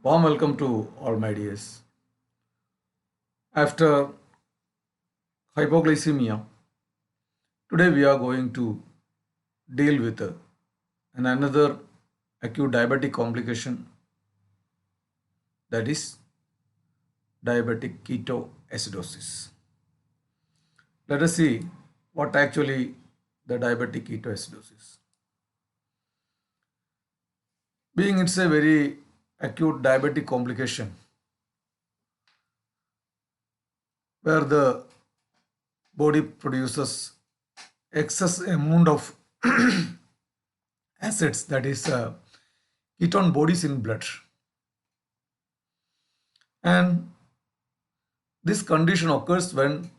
Warm welcome to all my dears. After hypoglycemia, today we are going to deal with another acute diabetic complication, that is diabetic ketoacidosis. Let us see what actually the diabetic ketoacidosis. Being it's a very acute diabetic complication where the body produces excess amount of acids, that is ketone bodies in blood, and this condition occurs when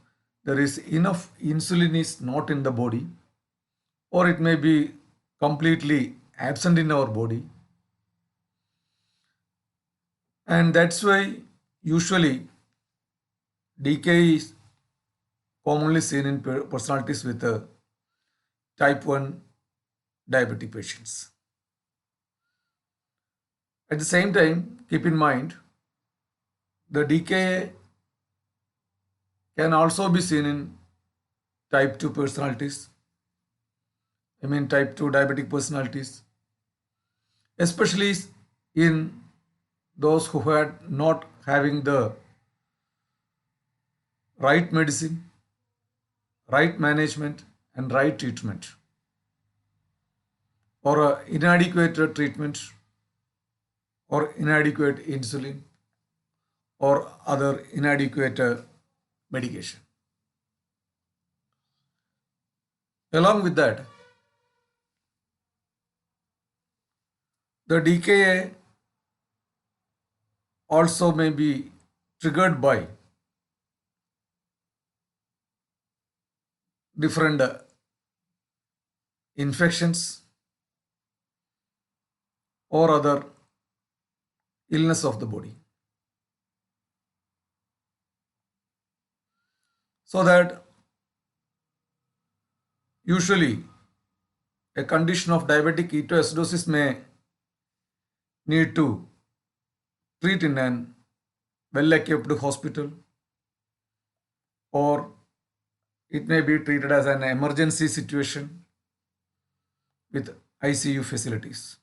there is enough insulin is not in the body, or it may be completely absent in our body, and that's why usually DKA is commonly seen in personalities with type 1 diabetic patients. At the same time, keep in mind the DKA can also be seen in type 2 personalities, type 2 diabetic personalities, especially in those who had not having the right medicine, right management, and right treatment, or inadequate treatment, or inadequate insulin, or other inadequate medication. Along with that, the DKA also may be triggered by different infections or other illness of the body. So that usually a condition of diabetic ketoacidosis may need to treat in an well-equipped hospital, or it may be treated as an emergency situation with ICU facilities.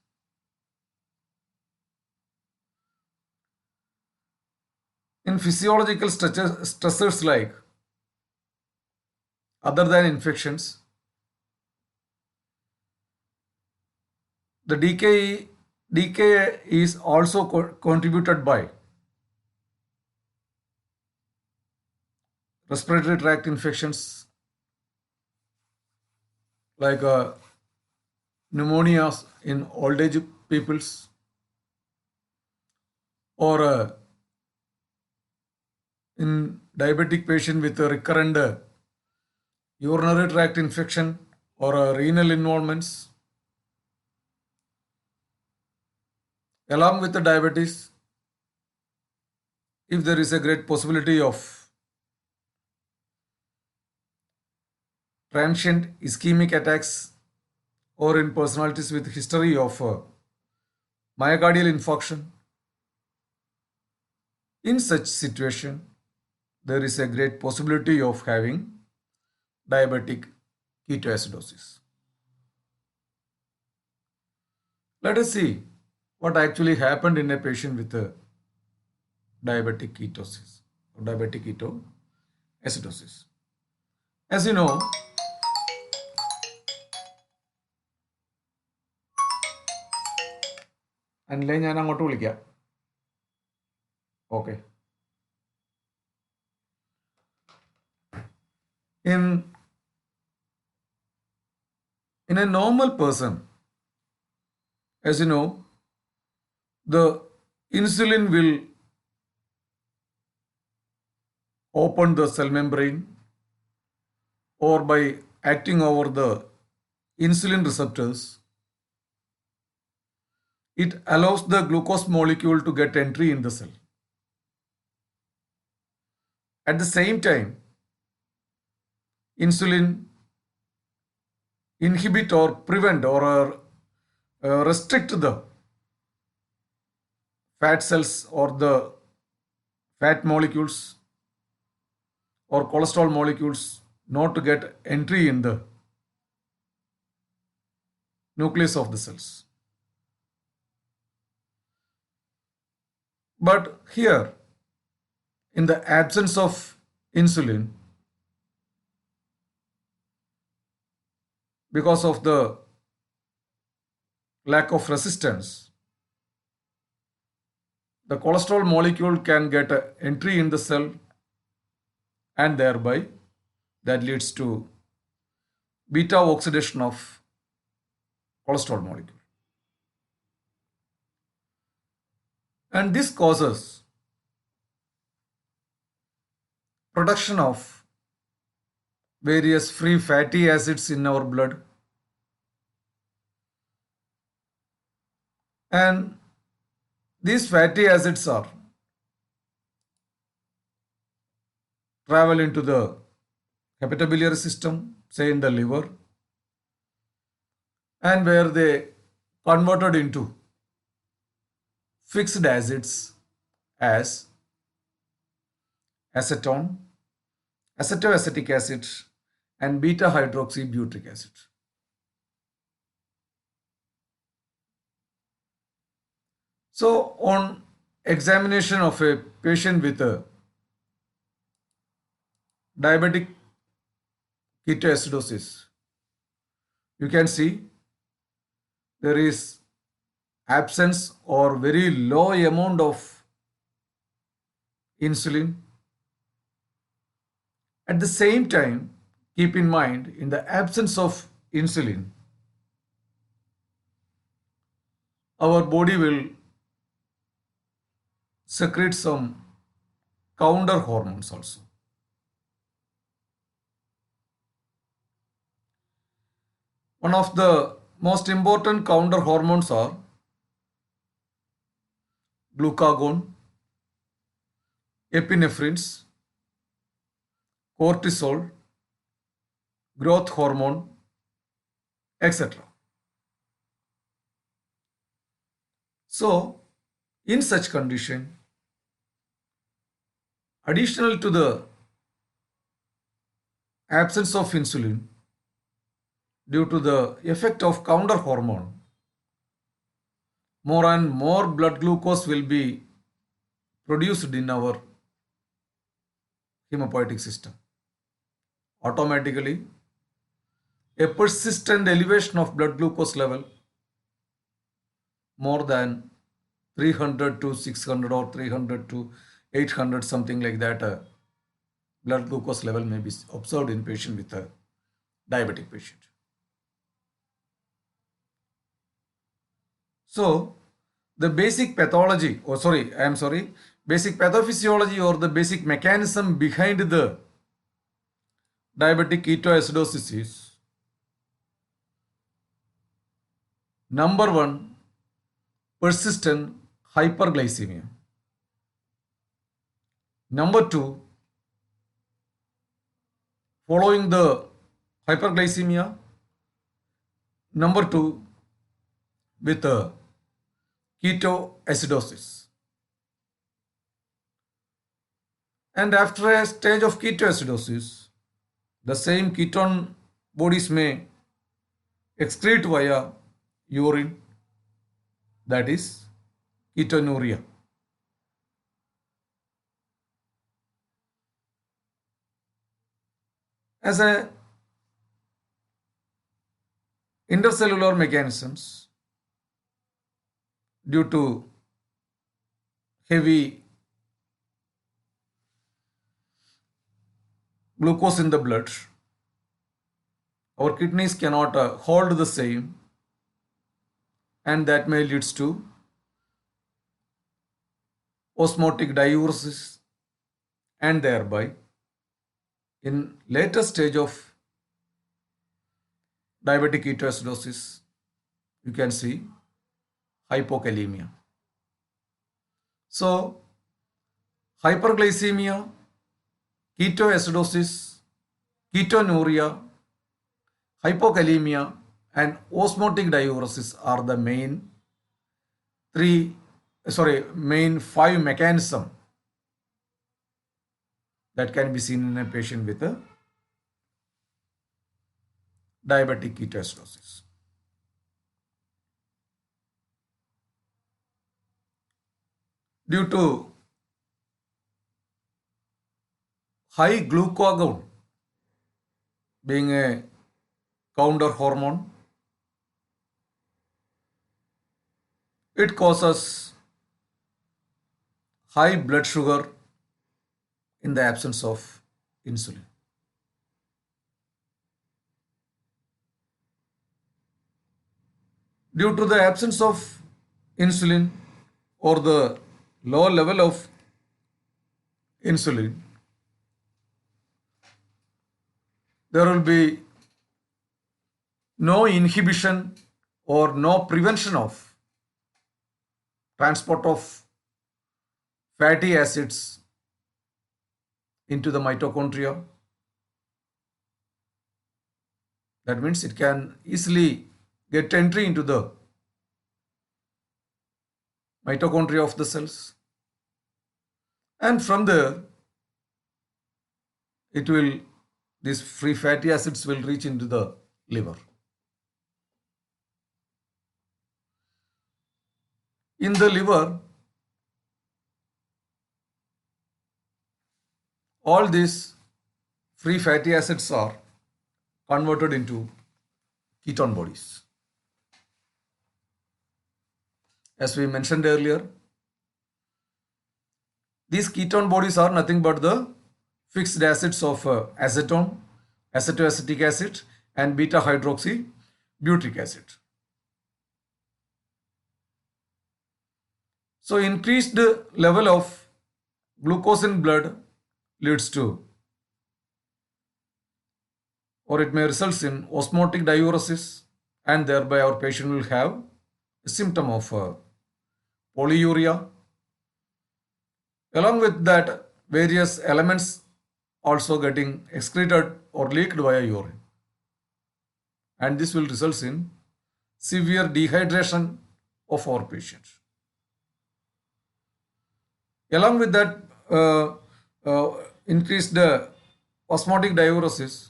In physiological stressors like other than infections, the decay is also contributed by respiratory tract infections like pneumonias in old age peoples, or in diabetic patient with a recurrent urinary tract infection or renal involvements. Along with the diabetes, if there is a great possibility of transient ischemic attacks, or in personalities with history of myocardial infarction, in such situation, there is a great possibility of having diabetic ketoacidosis. Let us see what actually happened in a patient with a diabetic ketosis or diabetic ketoacidosis. As you know, അനിലെ ഞാൻ അങ്ങോട്ട് വിളിക്കാം. Okay. In a normal person, as you know, the insulin will open the cell membrane, or by acting over the insulin receptors, it allows the glucose molecule to get entry in the cell. At the same time, insulin inhibit or prevent or restrict the fat cells or the fat molecules or cholesterol molecules not to get entry in the nucleus of the cells. But here, in the absence of insulin, because of the lack of resistance, the cholesterol molecule can get a entry in the cell, and thereby that leads to beta oxidation of cholesterol molecule. And this causes production of various free fatty acids in our blood, and these fatty acids are travel into the hepatobiliary system, say in the liver, and where they converted into fixed acids as acetone, acetoacetic acid, and beta hydroxybutyric acid. So, on examination of a patient with a diabetic ketoacidosis, you can see there is absence or very low amount of insulin. At the same time, keep in mind, in the absence of insulin, our body will secrete some counter hormones also. One of the most important counter hormones are glucagon, epinephrines, cortisol, growth hormone, etc. So, in such condition, additional to the absence of insulin due to the effect of counter hormone, more and more blood glucose will be produced in our hemopoietic system. Automatically, a persistent elevation of blood glucose level more than 300 to 600 or 300 to 800, something like that, blood glucose level may be observed in patient with a diabetic patient. So, the basic pathology, basic pathophysiology or the basic mechanism behind the diabetic ketoacidosis is: number one, persistent hyperglycemia. Number two, following the hyperglycemia, number two, with a ketoacidosis. And after a stage of ketoacidosis, the same ketone bodies may excrete via urine, that is ketonuria. As a intercellular mechanisms, due to heavy glucose in the blood, our kidneys cannot hold the same, and that may leads to osmotic diuresis, and thereby in later stage of diabetic ketoacidosis, you can see hypokalemia. So, hyperglycemia, ketoacidosis, ketonuria, hypokalemia, and osmotic diuresis are the main three main five mechanism that can be seen in a patient with a diabetic ketoacidosis. Due to high glucagon being a counter hormone, it causes high blood sugar in the absence of insulin. Due to the absence of insulin or the low level of insulin, there will be no inhibition or no prevention of transport of fatty acids into the mitochondria. That means it can easily get entry into the mitochondria of the cells, and from there these free fatty acids will reach into the liver. In the liver, all these free fatty acids are converted into ketone bodies. As we mentioned earlier, these ketone bodies are nothing but the fixed acids of acetone, acetoacetic acid, and beta hydroxy butyric acid. So increased level of glucose in blood leads to, or it may result in osmotic diuresis, and thereby our patient will have a symptom of polyuria. Along with that, various elements also getting excreted or leaked via urine, and this will result in severe dehydration of our patient. Along with that, increased osmotic diuresis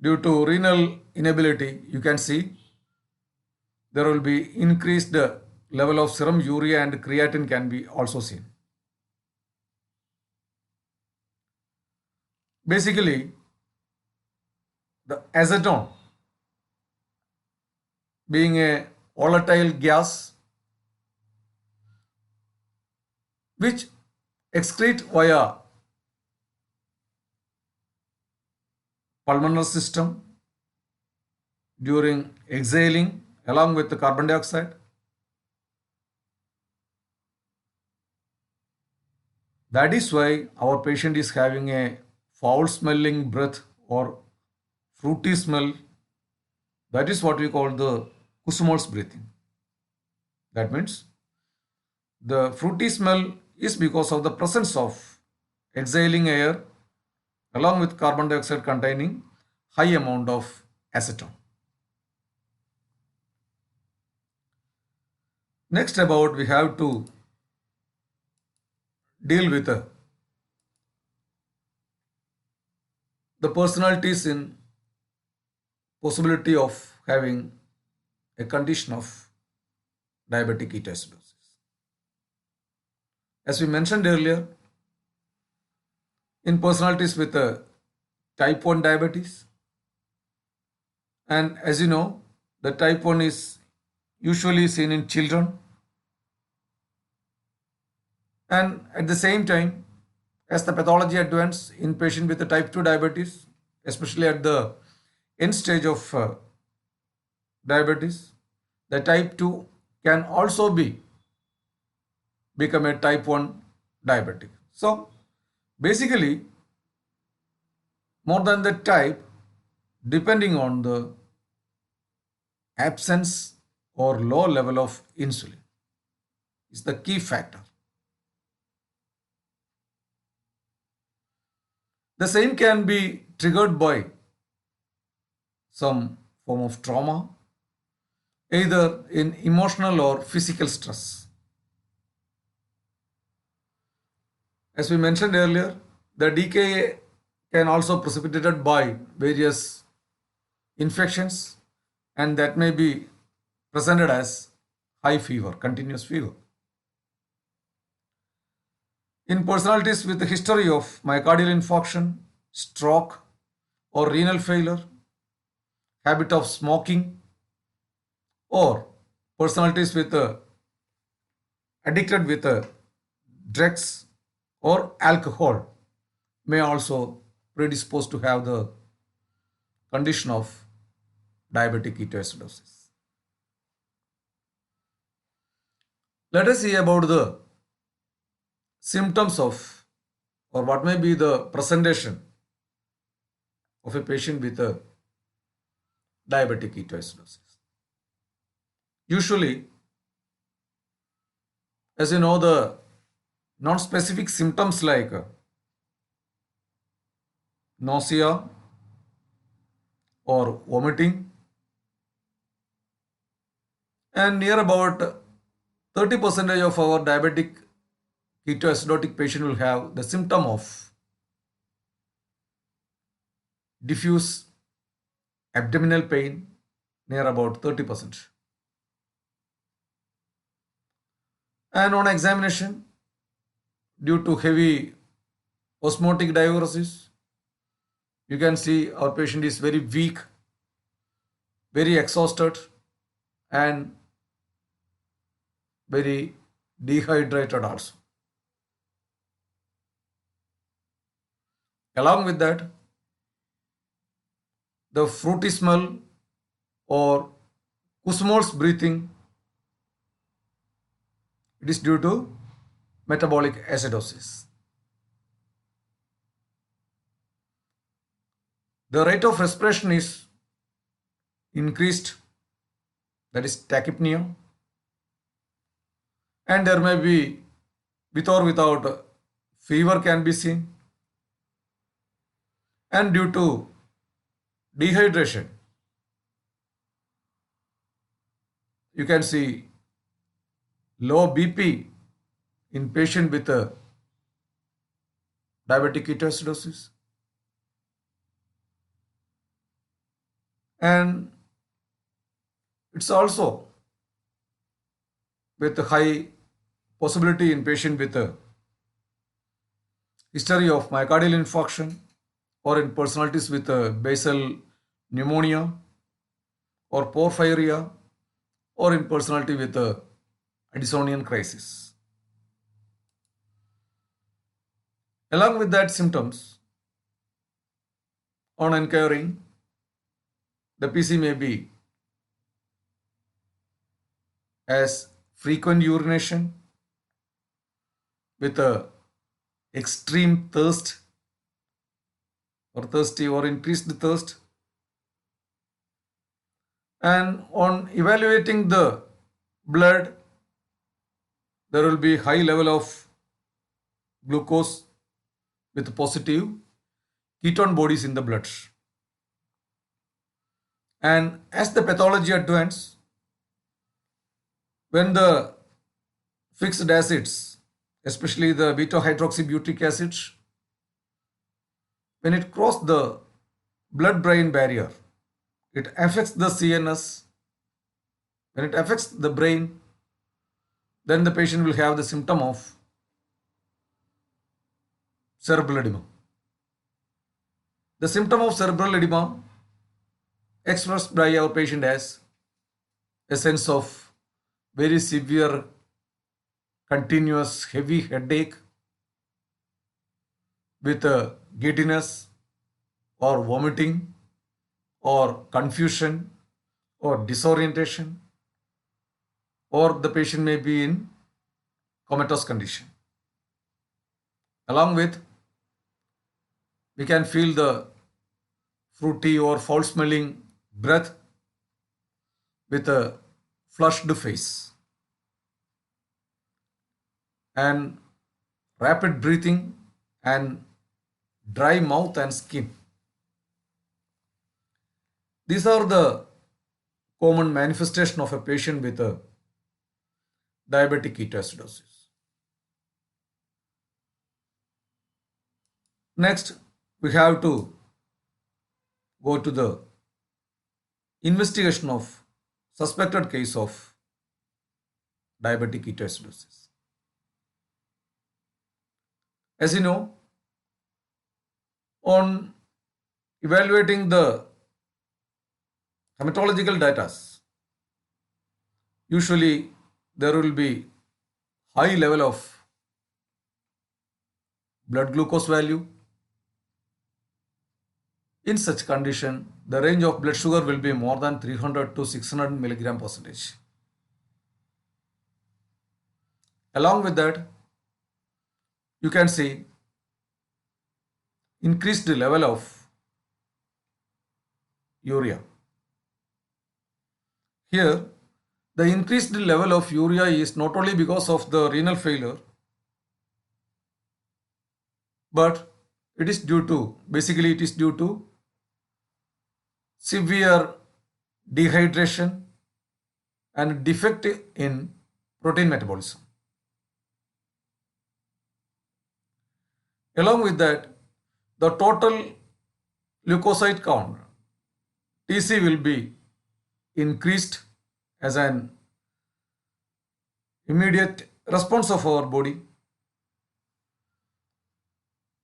due to renal inability, you can see there will be increased level of serum urea and creatinine can be also seen. Basically, the acetone being a volatile gas which excrete via pulmonary system during exhaling along with the carbon dioxide. That is why our patient is having a foul smelling breath or fruity smell. That is what we call the Kussmaul's breathing. That means the fruity smell is because of the presence of exhaling air along with carbon dioxide containing high amount of acetone. Next about we have to deal with the personalities in possibility of having a condition of diabetic ketoacidosis. As we mentioned earlier, in personalities with type 1 diabetes, and as you know, the type 1 is usually seen in children, and at the same time, as the pathology advances in patient with the type 2 diabetes, especially at the end stage of diabetes, the type 2 can also become a type 1 diabetic. So basically, more than the type, depending on the absence or low level of insulin is the key factor. The same can be triggered by some form of trauma, either in emotional or physical stress. As we mentioned earlier, the decay can also precipitated by various infections, and that may be presented as high fever, continuous fever. In personalities with a history of myocardial infarction, stroke, or renal failure, habit of smoking, or personalities with addicted with drugs or alcohol may also predispose to have the condition of diabetic ketoacidosis. Let us see about the symptoms of, or what may be the presentation of a patient with a diabetic ketoacidosis. Usually, as you know, the non-specific symptoms like nausea or vomiting, and near about 30% of our diabetic ketoacidotic patient will have the symptom of diffuse abdominal pain, near about 30%. And on examination, due to heavy osmotic diuresis, you can see our patient is very weak, very exhausted, and very dehydrated also. Along with that, the fruity smell or Kussmaul's breathing, it is due to metabolic acidosis. The rate of respiration is increased, that is tachypnea, and there may be with or without fever can be seen, and due to dehydration you can see low BP in patient with a diabetic ketoacidosis, and it's also with a high possibility in patient with a history of myocardial infarction or in personalities with a basal pneumonia or porphyria or in personality with a Addisonian crisis. Along with that symptoms, on inquiring, the PC may be as frequent urination with a extreme thirst or thirsty or increased thirst, and on evaluating the blood there will be high level of glucose with positive ketone bodies in the blood, and as the pathology advances, when the fixed acids, especially the beta hydroxybutyric acid, when it crosses the blood brain barrier, it affects the CNS. When it affects the brain, then the patient will have the symptom of cerebral edema. The symptom of cerebral edema expressed by our patient as a sense of very severe continuous heavy headache with a giddiness or vomiting or confusion or disorientation, or the patient may be in comatose condition. Along with, we can feel the fruity or foul smelling breath with a flushed face and rapid breathing and dry mouth and skin. These are the common manifestation of a patient with a diabetic ketoacidosis. Next, we have to go to the investigation of suspected case of diabetic ketoacidosis. As you know, on evaluating the hematological data, usually there will be high level of blood glucose value. In such condition, the range of blood sugar will be more than 300 to 600 milligram percentage. Along with that, you can see increased level of urea. Here, the increased level of urea is not only because of the renal failure, but it is due to, basically it is due to severe dehydration and defect in protein metabolism. Along with that, the total leukocyte count, TC, will be increased as an immediate response of our body.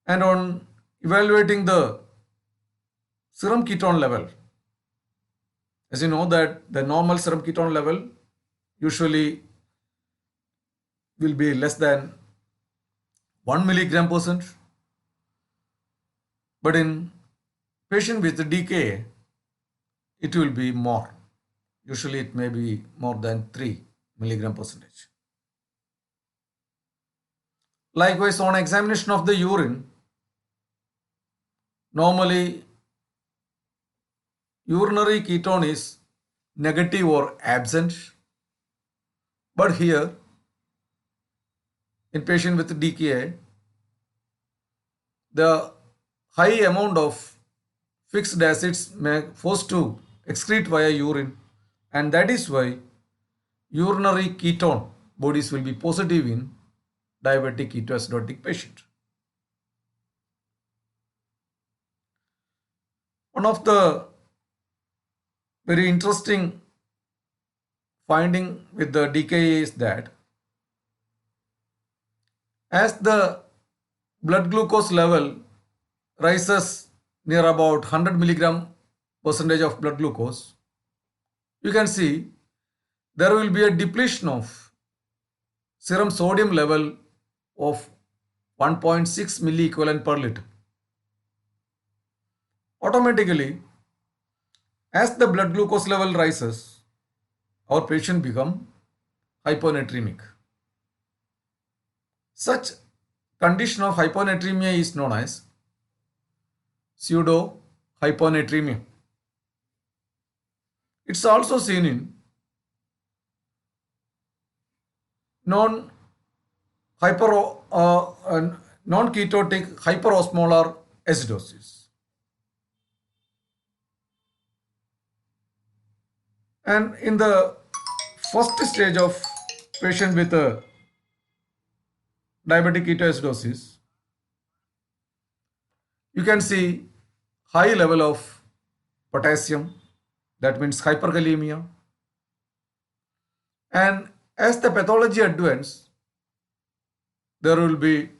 And on evaluating the serum ketone level, as you know that the normal serum ketone level usually will be less than 1 milligram percent, but in patient with DKA, it will be more. Usually it may be more than 3 milligram percentage. Likewise, on examination of the urine, normally urinary ketone is negative or absent, but here in patient with DKA, the high amount of fixed acids may forced to excrete via urine, and that is why urinary ketone bodies will be positive in diabetic ketoacidotic patient. One of the very interesting finding with the DKA is that as the blood glucose level rises near about 100 milligram percentage of blood glucose, you can see there will be a depletion of serum sodium level of 1.6 milliequivalent per liter. Automatically, as the blood glucose level rises, our patient become hyponatremic. Such condition of hyponatremia is known as pseudo hyponatremia. It's also seen in non hyper non-ketotic hyperosmolar acidosis. And in the first stage of patient with a diabetic ketoacidosis, you can see high level of potassium, that means hyperkalemia. And as the pathology advances, there will be,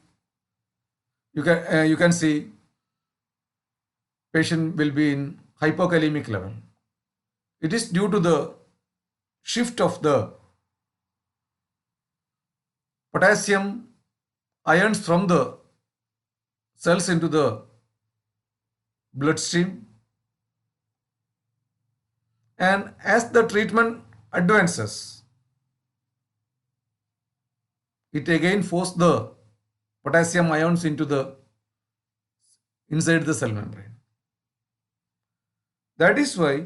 you can see patient will be in hypokalemic level. It is due to the shift of the potassium ions from the cells into the bloodstream. And as the treatment advances, it again forces the potassium ions into the inside the cell membrane. That is why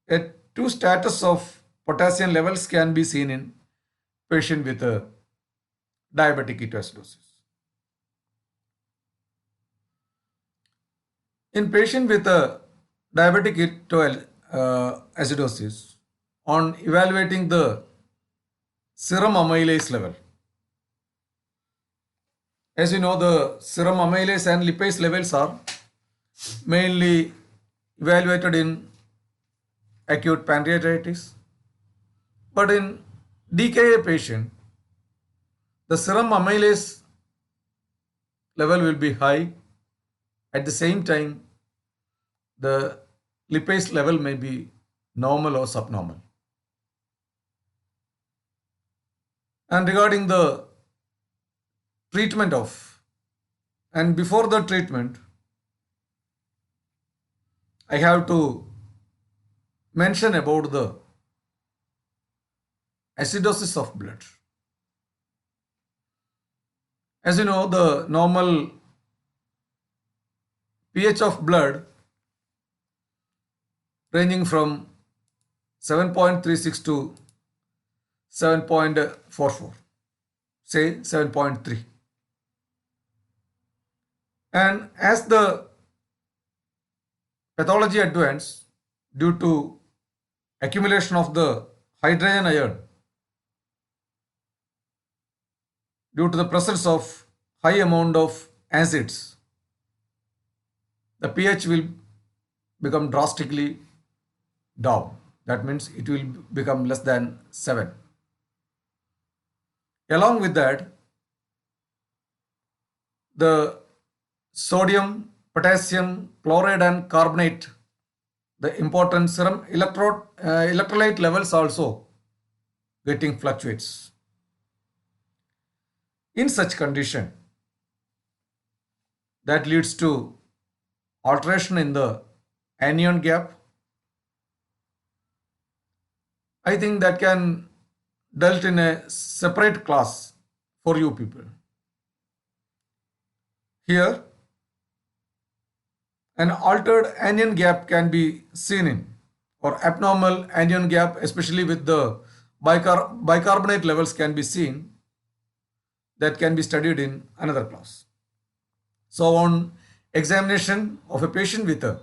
a two status of potassium levels can be seen in patient with a diabetic ketoacidosis. In patient with a diabetic ketoacidosis, on evaluating the serum amylase level, As you know, the serum amylase and lipase levels are mainly evaluated in acute pancreatitis. But in DKA patient, the serum amylase level will be high. At the same time, the lipase level may be normal or subnormal. And regarding the treatment of, and before the treatment, I have to mention about the acidosis of blood. As you know, the normal pH of blood ranging from 7.36 to 7.44, say 7.3. And as the pathology advances due to accumulation of the hydrogen ion due to the presence of high amount of acids, the pH will become drastically down. That means it will become less than 7. Along with that, the sodium, potassium, chloride and carbonate, the important serum electrolyte levels also getting fluctuates. In such condition, that leads to alteration in the anion gap. I think that can dealt in a separate class for you people. Here, an altered anion gap can be seen in, or abnormal anion gap, especially with the bicarbonate levels can be seen, that can be studied in another class. So on examination of a patient with a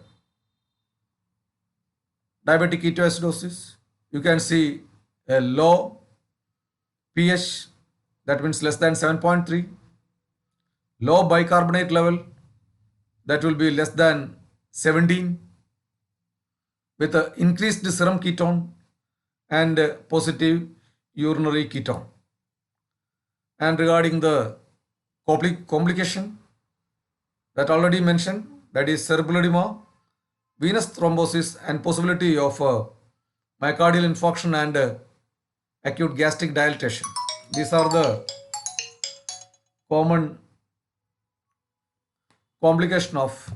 diabetic ketoacidosis, you can see a low pH, that means less than 7.3, low bicarbonate level, that will be less than 17, with an increased serum ketone and positive urinary ketone. And regarding the complication that already mentioned, that is cerebral edema, venous thrombosis and possibility of myocardial infarction and acute gastric dilatation. These are the common complication of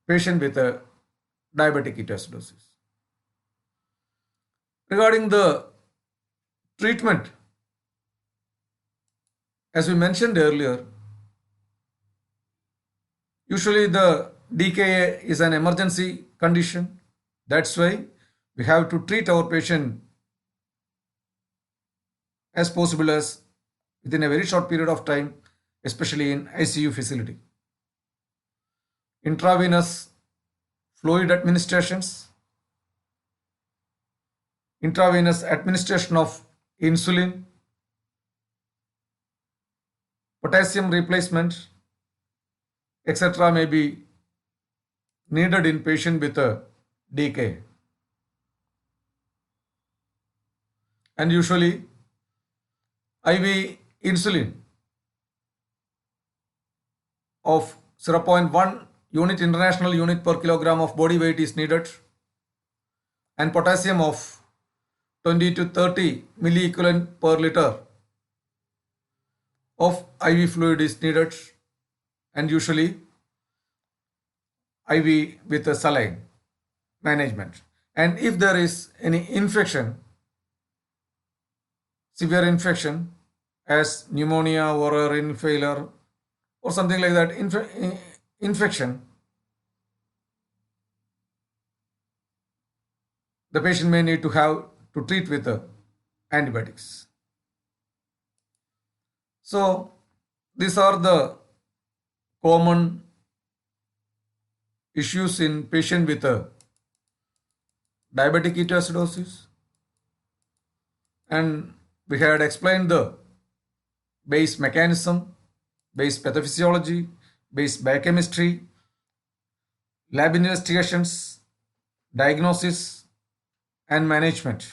patient with a diabetic ketoacidosis. Regarding the treatment, as we mentioned earlier, usually the DKA is an emergency condition. That's why we have to treat our patient as possible as within a very short period of time, especially in ICU facility. Intravenous fluid administrations, intravenous administration of insulin, potassium replacement, etc. may be needed in patient with a DKA. And usually IV insulin of 0.1 unit international unit per kilogram of body weight is needed, and potassium of 20 to 30 milliequivalent per liter of IV fluid is needed, and usually IV with a saline management. And if there is any infection, severe infection as pneumonia or a renal failure or something like that, infection, the patient may need to have to treat with antibiotics. So these are the common issues in patient with diabetic ketoacidosis, and we had explained the base mechanism base pathophysiology, base biochemistry, lab investigations, diagnosis, and management.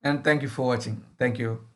And thank you for watching. Thank you.